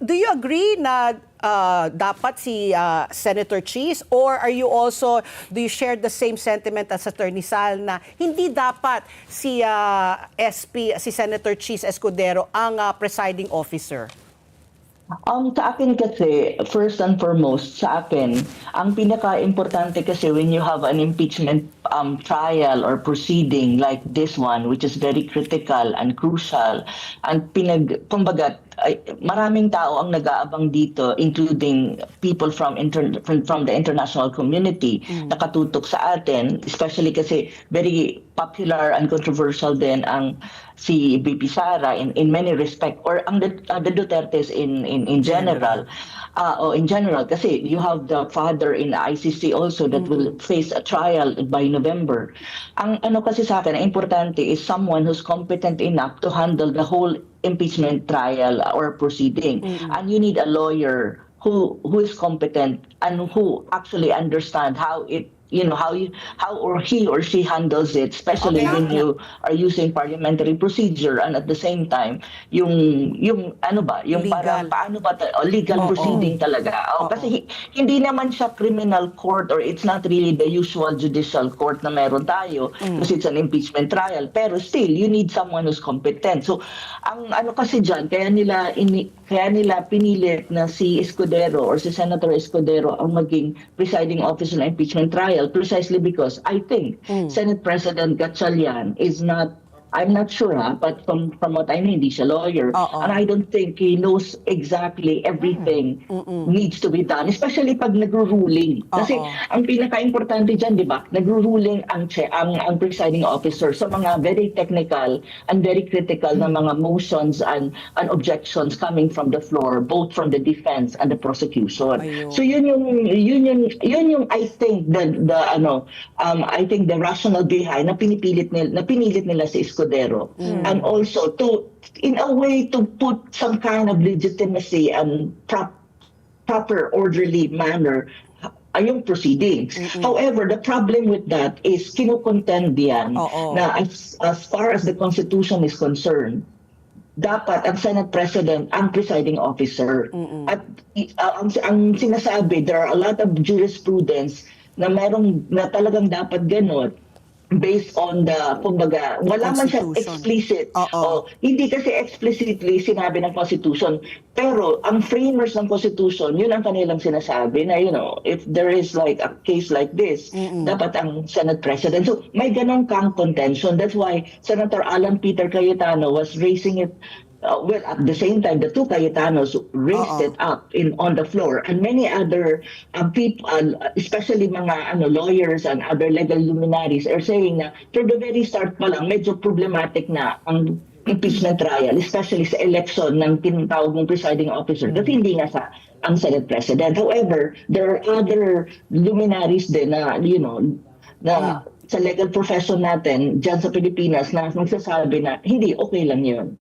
do you agree na dapat si Senator Cheese, or do you share the same sentiment as Attorney Sal na hindi dapat si Senator Cheese Escudero ang presiding officer? Sa akin kasi, first and foremost, sa akin, ang pinaka-importante kasi when you have an impeachment trial or proceeding like this one, which is very critical and crucial, and kumbaga, maraming tao ang nag-aabang dito, including people from the international community, nakatutok sa atin, especially kasi very popular and controversial din ang si VP Sara in many respect, or ang the Dutertes in general. In general, kasi you have the father in the ICC also that will face a trial by November. Ang ano kasi sa akin, ang importante is someone who's competent enough to handle the whole impeachment trial or proceeding. And you need a lawyer who is competent and who actually understand how it how he or she handles it, especially when you are using parliamentary procedure, and at the same time yung ano ba, yung legal. parang paano ba legal proceeding talaga. Kasi hindi naman siya criminal court, or it's not really the usual judicial court na meron tayo, kasi it's an impeachment trial, pero still you need someone who's competent. So ang ano kasi diyan, kaya nila pinilit na si Escudero or si Senator Escudero ang maging presiding officer ng impeachment trial, precisely because I think Senate President Gatchalian is not, I'm not sure but from what I know, hindi siya lawyer. And I don't think he knows exactly everything needs to be done, especially pag nagro-ruling. Kasi ang pinaka-importante dyan, di ba, nagro-ruling ang presiding officer sa mga very technical and very critical na mga motions and objections coming from the floor, both from the defense and the prosecution. So yun yung I think I think the rationale behind na pinilit nila si Escudero, and also in a way to put some kind of legitimacy and proper orderly manner yung proceedings. However, the problem with that is kinukontend yan na as far as the Constitution is concerned, dapat ang Senate President ang presiding officer. At ang sinasabi, there are a lot of jurisprudence na talagang dapat ganon, based on the, kumbaga, wala man siya explicit. Hindi kasi explicitly sinabi ng Constitution, pero ang framers ng Constitution, yun ang kanilang sinasabi na, if there is like a case like this, dapat ang Senate President. So may ganong kang contention. That's why Senator Alan Peter Cayetano was raising it. Well, at the same time, the two Cayetanos raised it up on the floor, and many other people, especially mga lawyers and other legal luminaries, are saying na from the very start pa lang, medyo problematic na ang impeachment trial, especially sa election ng tinatawag ng presiding officer, that hindi nga ang Senate President. However, there are other luminaries din na, na sa legal profession natin dyan sa Pilipinas na nagsasabi na hindi, okay lang yun.